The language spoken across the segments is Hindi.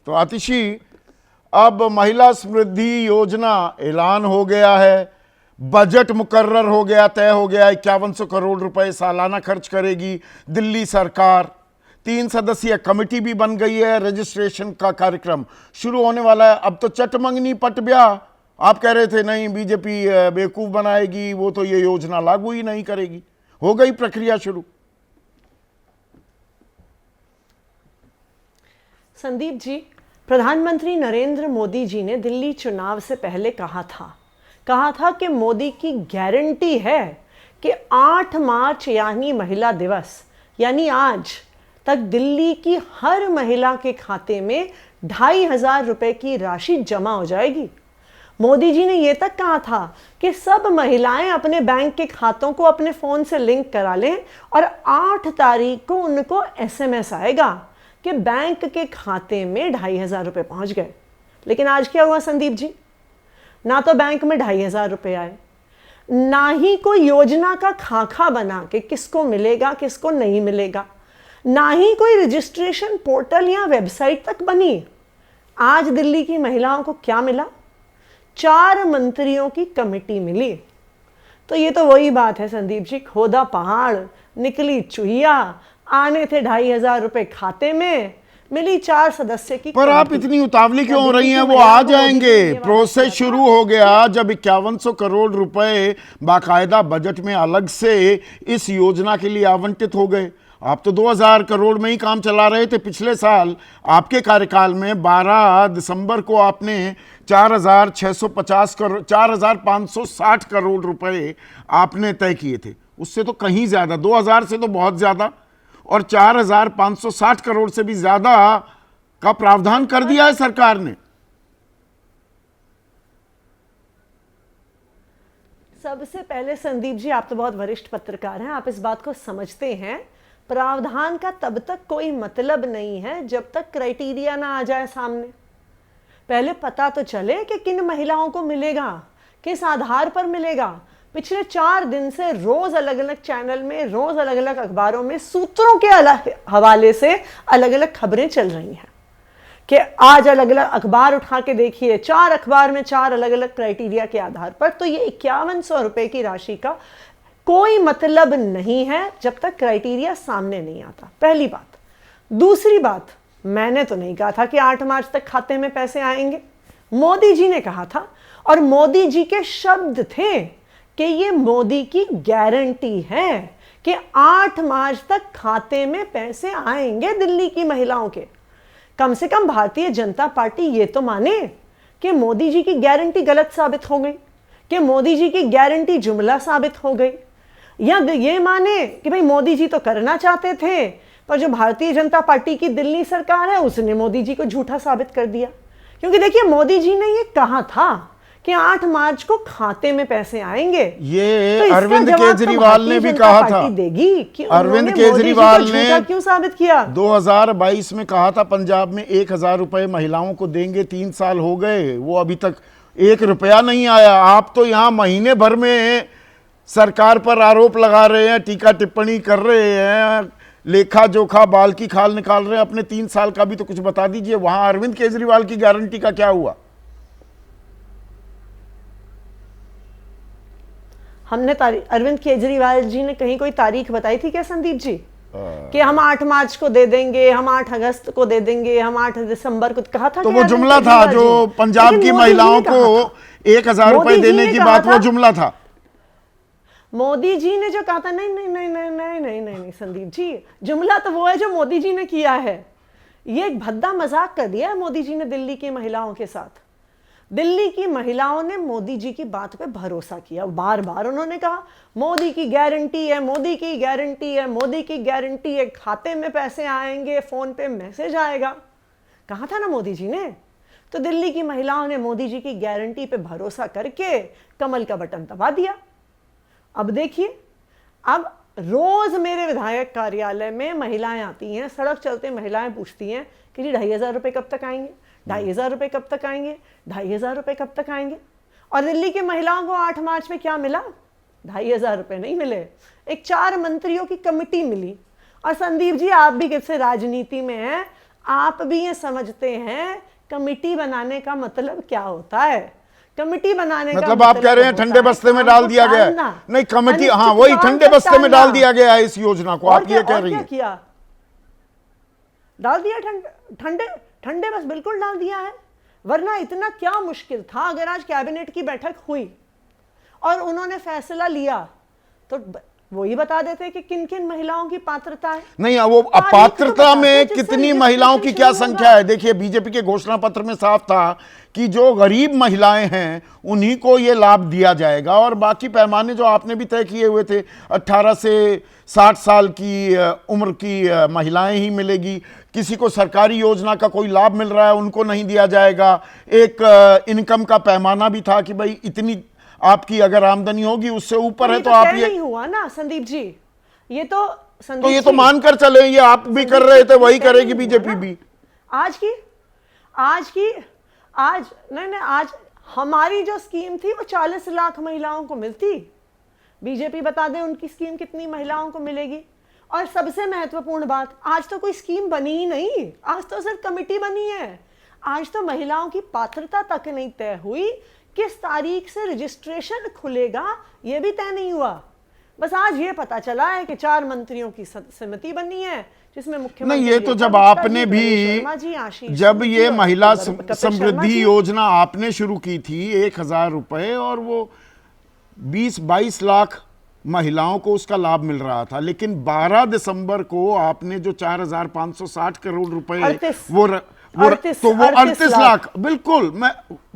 तो आतिशी, अब महिला समृद्धि योजना ऐलान हो गया है, बजट मुकर्रर हो गया, तय हो गया, 5100 करोड़ रुपए सालाना खर्च करेगी दिल्ली सरकार। 3 सदस्यीय कमेटी भी बन गई है, रजिस्ट्रेशन का कार्यक्रम शुरू होने वाला है। अब तो चटमंगनी पट ब्याह, आप कह रहे थे नहीं बीजेपी बेवकूफ बनाएगी, वो तो ये योजना लागू ही नहीं करेगी, हो गई प्रक्रिया शुरू। संदीप जी, प्रधानमंत्री नरेंद्र मोदी जी ने दिल्ली चुनाव से पहले कहा था कि मोदी की गारंटी है कि 8 मार्च यानी महिला दिवस यानी आज तक दिल्ली की हर महिला के खाते में 2500 रुपए की राशि जमा हो जाएगी। मोदी जी ने यह तक कहा था कि सब महिलाएं अपने बैंक के खातों को अपने फोन से लिंक करा लें और 8 तारीख को उनको एसएमएस आएगा कि बैंक के खाते में 2500 रुपए पहुंच गए। लेकिन आज क्या हुआ संदीप जी? ना तो बैंक में 2500 रुपए आए, ना ही कोई योजना का खाका बना के किसको मिलेगा किसको नहीं मिलेगा, ना ही कोई रजिस्ट्रेशन पोर्टल या वेबसाइट तक बनी। आज दिल्ली की महिलाओं को क्या मिला? 4 मंत्रियों की कमेटी मिली। तो ये तो वही बात है संदीप जी, खोदा पहाड़ निकली चुहिया, आने थे 2500 रुपए खाते में, मिली 4 सदस्य की। पर आप इतनी उतावली क्यों हो रही हैं? वो आ जाएंगे, प्रोसेस शुरू हो गया। जब 5100 करोड़ रुपए बाकायदा बजट में अलग से इस योजना के लिए आवंटित हो गए। आप तो 2000 करोड़ में ही काम चला रहे थे पिछले साल। आपके कार्यकाल में 12 दिसंबर को आपने 4560 करोड़ रुपए आपने तय किए थे। उससे तो कहीं ज्यादा, 2000 से तो बहुत ज्यादा, और 4560 करोड़ से भी ज्यादा का प्रावधान कर दिया है सरकार ने। सबसे पहले संदीप जी, आप तो बहुत वरिष्ठ पत्रकार हैं, आप इस बात को समझते हैं। प्रावधान का तब तक कोई मतलब नहीं है जब तक क्राइटेरिया ना आ जाए सामने। पहले पता तो चले कि किन महिलाओं को मिलेगा, किस आधार पर मिलेगा। पिछले 4 दिन से रोज अलग अलग चैनल में, रोज अलग अलग अखबारों में सूत्रों के हवाले से अलग अलग खबरें चल रही हैं कि आज अलग अलग अखबार उठा के देखिए, 4 अखबार में 4 अलग अलग क्राइटेरिया के आधार पर। तो ये 5100 रुपए की राशि का कोई मतलब नहीं है जब तक क्राइटेरिया सामने नहीं आता, पहली बात। दूसरी बात, मैंने तो नहीं कहा था कि 8 मार्च तक खाते में पैसे आएंगे, मोदी जी ने कहा था। और मोदी जी के शब्द थे कि ये मोदी की गारंटी है कि 8 मार्च तक खाते में पैसे आएंगे दिल्ली की महिलाओं के। कम से कम भारतीय जनता पार्टी ये तो माने कि मोदी जी की गारंटी गलत साबित हो गई, कि मोदी जी की गारंटी जुमला साबित हो गई, या ये माने कि भाई मोदी जी तो करना चाहते थे पर जो भारतीय जनता पार्टी की दिल्ली सरकार है उसने मोदी जी को झूठा साबित कर दिया। क्योंकि देखिए, मोदी जी ने ये कहा था कि 8 मार्च को खाते में पैसे आएंगे। ये तो अरविंद केजरीवाल ने भी कहा था, देगी कि अरविंद केजरीवाल ने क्यों साबित किया? 2022 में कहा था पंजाब में 1000 रुपए महिलाओं को देंगे, 3 साल हो गए, वो अभी तक 1 रुपया नहीं आया। आप तो यहाँ महीने भर में सरकार पर आरोप लगा रहे हैं, टीका टिप्पणी कर रहे हैं, लेखा जोखा बाल की खाल निकाल रहे हैं। अपने 3 साल का भी तो कुछ बता दीजिए। वहां अरविंद केजरीवाल की गारंटी का क्या हुआ? हमने अरविंद केजरीवाल जी ने कहीं कोई तारीख बताई थी क्या संदीप जी कि हम 8 मार्च को दे देंगे, हम 8 अगस्त को दे देंगे, हम 8 दिसंबर को? कहा था तो वो जुमला था जो पंजाब की महिलाओं को 1000 रुपए देने की बात, वो जुमला था। मोदी जी ने जो कहा था, नहीं नहीं नहीं नहीं नहीं नहीं नहीं नहीं संदीप जी, जुमला तो वो है जो मोदी जी ने किया है। ये एक भद्दा मजाक कर दिया है मोदी जी ने दिल्ली की महिलाओं के साथ। दिल्ली की महिलाओं ने मोदी जी की बात पे भरोसा किया, बार बार उन्होंने कहा मोदी की गारंटी है, मोदी की गारंटी है, मोदी की गारंटी है, खाते में पैसे आएंगे, फोन पे मैसेज आएगा। कहा था ना मोदी जी ने। तो दिल्ली की महिलाओं ने मोदी जी की गारंटी पे भरोसा करके कमल का बटन दबा दिया। अब देखिए, अब रोज मेरे विधायक कार्यालय में महिलाएं आती हैं, सड़क चलते महिलाएं पूछती हैं कि जी 2500 रुपए कब तक आएंगे, 2500 रुपए कब तक आएंगे, 2500 रुपए कब तक आएंगे। और दिल्ली की महिलाओं को 8 मार्च में क्या मिला? 2500 रुपए नहीं मिले, एक 4 मंत्रियों की कमेटी मिली। और संदीप जी, आप भी किससे राजनीति में हैं, आप भी ये समझते हैं कमिटी बनाने का मतलब क्या होता है? कमिटी बनाने का मतलब आप कह रहे हैं होता ठंडे है बस्ते में काम डाल को दिया गया है? टालना, नहीं, कमिटी, हाँ अनिश्चित वही काल ठंडे को बस्ते में डाल टालना। दिया गया है इस योजना को, और आप ये कह और रही क्या हैं? किया? डाल दिया ठंडे ठंडे बस, बिल्कुल डाल दिया है। वरना इतना क्या मुश्किल था? अगर आज कैबिनेट की बैठक हुई और उन्होंने फैसला लिया तो वही बता देते कि किन किन महिलाओं की पात्रता है। नहीं, वो तारीख तो अपात्रता बताते में जिससे कितनी महिलाओं की क्या रजिस्ट्रेशन संख्या शुरू है? देखिए, बीजेपी के घोषणा पत्र में साफ था कि जो गरीब महिलाएं हैं उन्हीं को ये लाभ दिया जाएगा, और बाकी पैमाने जो आपने भी तय किए हुए थे 18 से 60 साल की उम्र की महिलाएं ही मिलेगी। किसी को सरकारी योजना का कोई लाभ मिल रहा है उनको नहीं दिया जाएगा। एक इनकम का पैमाना भी था कि भाई इतनी आपकी अगर आमदनी होगी, उससे ऊपर है तो आप तय ये, नहीं हुआ ना संदीप जी। ये तो संदीप तो ये तो जी, मानकर चले, ये आप भी कर रहे थे, वही तय करेगी नहीं हुआ बीजेपी ना। भी। आज नहीं, आज हमारी जो स्कीम थी वो 40 लाख महिलाओं को मिलती। बीजेपी बता दें उनकी स्कीम कितनी महिलाओं को मिलेगी। और सबसे महत्वपूर्ण बात, आज तो कोई स्कीम बनी ही नहीं, आज तो सिर्फ कमिटी बनी है। आज तो महिलाओं की पात्रता तक नहीं तय हुई, किस तारीख से रजिस्ट्रेशन खुलेगा ये भी तय नहीं हुआ। बस आज ये पता चला है कि 4 मंत्रियों की समिति बनी है जिसमें मुख्यमंत्री, नहीं, ये तो जब रेखा गुप्ता आपने जी, भी, गणेश शर्मा जी, आशीष जब सिंह ये जी और महिला कपिल शर्मा समृद्धि जी। योजना आपने शुरू की थी 1000 रुपए, और वो 20-22 लाख महिलाओं को उसका लाभ मिल रहा था, लेकिन 12 दिसंबर को आपने जो 4560 करोड़ रुपए 38 वो 38 लाख। लाख, बिल्कुल,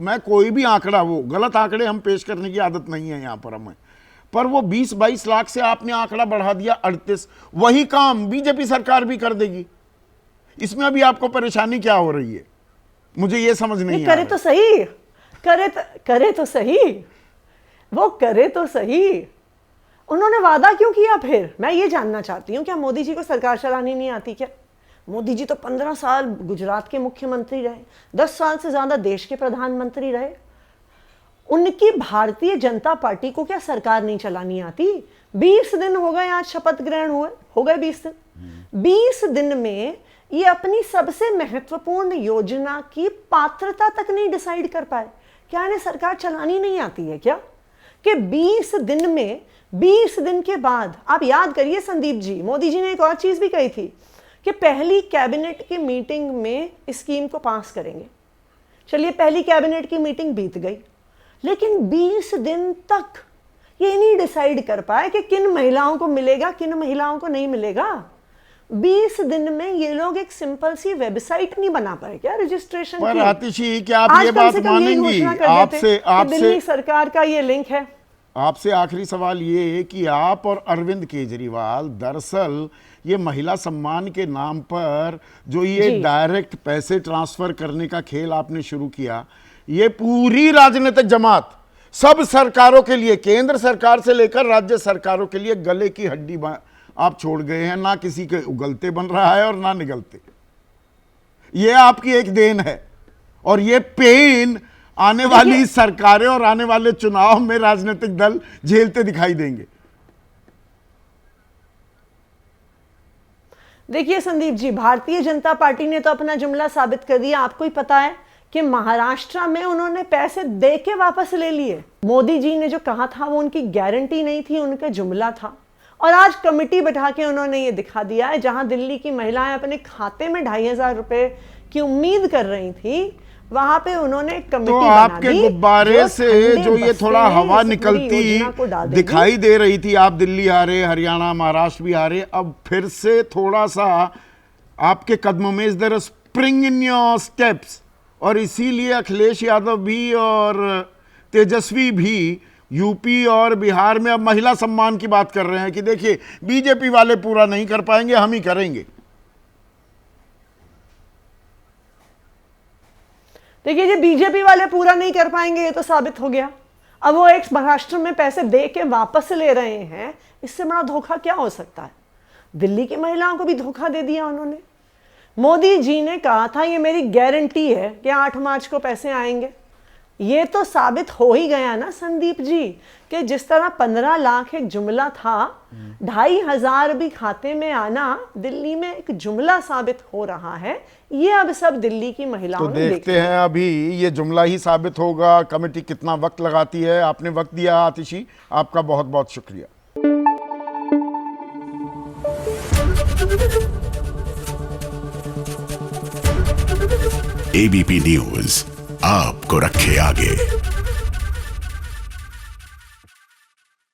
मैं कोई भी आंकड़ा, वो गलत आंकड़े हम पेश करने की आदत नहीं है यहां पर हमें, पर वो 20-22 लाख से आपने आंकड़ा बढ़ा दिया 38। वही काम बीजेपी सरकार भी कर देगी। इसमें अभी आपको परेशानी क्या हो रही है? मुझे ये समझ नहीं आ करे रहा। तो सही, करे तो सही, वो करे तो सही। उन्होंने वादा क्यों किया फिर? मैं ये जानना चाहती हूँ, क्या मोदी जी को सरकार चलानी नहीं आती क्या? मोदी जी तो 15 साल गुजरात के मुख्यमंत्री रहे, 10 साल से ज्यादा देश के प्रधानमंत्री रहे। उनकी भारतीय जनता पार्टी को क्या सरकार नहीं चलानी आती? 20 दिन हो गए आज शपथ ग्रहण हुए, हो गए 20 दिन। 20 दिन में ये अपनी सबसे महत्वपूर्ण योजना की पात्रता तक नहीं डिसाइड कर पाए। क्या इन्हें सरकार चलानी नहीं आती है क्या? कि 20 दिन में, 20 दिन के बाद, आप याद करिए संदीप जी, मोदी जी ने एक और चीज भी कही थी कि पहली कैबिनेट की मीटिंग में इस स्कीम को पास करेंगे। चलिए, पहली कैबिनेट की मीटिंग बीत गई, लेकिन 20 दिन तक ये नहीं डिसाइड कर पाए कि किन महिलाओं को मिलेगा, किन महिलाओं को नहीं मिलेगा। 20 दिन में ये लोग एक सिंपल सी वेबसाइट नहीं बना पाए क्या रजिस्ट्रेशन पर की? आतिशी, क्या आप आज ये कम बात से कम यही मानेंगी? घोषणा कर देते कि दिल्ली आपसे सरकार का ये लिंक है। आपसे आखिरी सवाल ये है कि आप और अरविंद केजरीवाल दरअसल ये महिला सम्मान के नाम पर जो ये जी। डायरेक्ट पैसे ट्रांसफर करने का खेल आपने शुरू किया, ये पूरी राजनीतिक जमात सब सरकारों के लिए, केंद्र सरकार से लेकर राज्य सरकारों के लिए गले की हड्डी आप छोड़ गए हैं। ना किसी के उगलते बन रहा है और ना निगलते। ये आपकी एक देन है, और ये पेन आने वाली सरकारें और आने वाले चुनाव में राजनीतिक दल झेलते दिखाई देंगे। देखिए संदीप जी, भारतीय जनता पार्टी ने तो अपना जुमला साबित कर दिया। आपको ही पता है कि महाराष्ट्र में उन्होंने पैसे दे के वापस ले लिए। मोदी जी ने जो कहा था वो उनकी गारंटी नहीं थी, उनका जुमला था। और आज कमेटी बैठा के उन्होंने ये दिखा दिया है, जहां दिल्ली की महिलाएं अपने खाते में 2500 रुपए की उम्मीद कर रही थी, वहां पे उन्होंने कमेटी तो बना आपके दी, गुब्बारे से ठंडे जो ये बस्ते थोड़ा में हवा इस पूरी निकलती योजना को डाल देंगी। दिखाई दे रही थी, आप दिल्ली आ रहे, हरियाणा, महाराष्ट्र भी आ रहे, अब फिर से थोड़ा सा आपके कदमों में, is there a spring in your steps, और इसीलिए अखिलेश यादव भी और तेजस्वी भी यूपी और बिहार में अब महिला सम्मान की बात कर रहे हैं कि देखिए बीजेपी वाले पूरा नहीं कर पाएंगे, हम ही करेंगे। देखिए, ये बीजेपी वाले पूरा नहीं कर पाएंगे, ये तो साबित हो गया। अब वो एक महाराष्ट्र में पैसे दे के वापस ले रहे हैं, इससे बड़ा धोखा क्या हो सकता है? दिल्ली की महिलाओं को भी धोखा दे दिया उन्होंने। मोदी जी ने कहा था ये मेरी गारंटी है कि 8 मार्च को पैसे आएंगे। ये तो साबित हो ही गया ना संदीप जी कि जिस तरह 15 लाख एक जुमला था, 2,500 भी खाते में आना दिल्ली में एक जुमला साबित हो रहा है। ये अब सब दिल्ली की महिलाओं तो ने देखते हैं अभी ये जुमला ही साबित होगा, कमेटी कितना वक्त लगाती है। आपने वक्त दिया आतिशी, आपका बहुत बहुत शुक्रिया। एबीपी न्यूज आपको रखे आगे।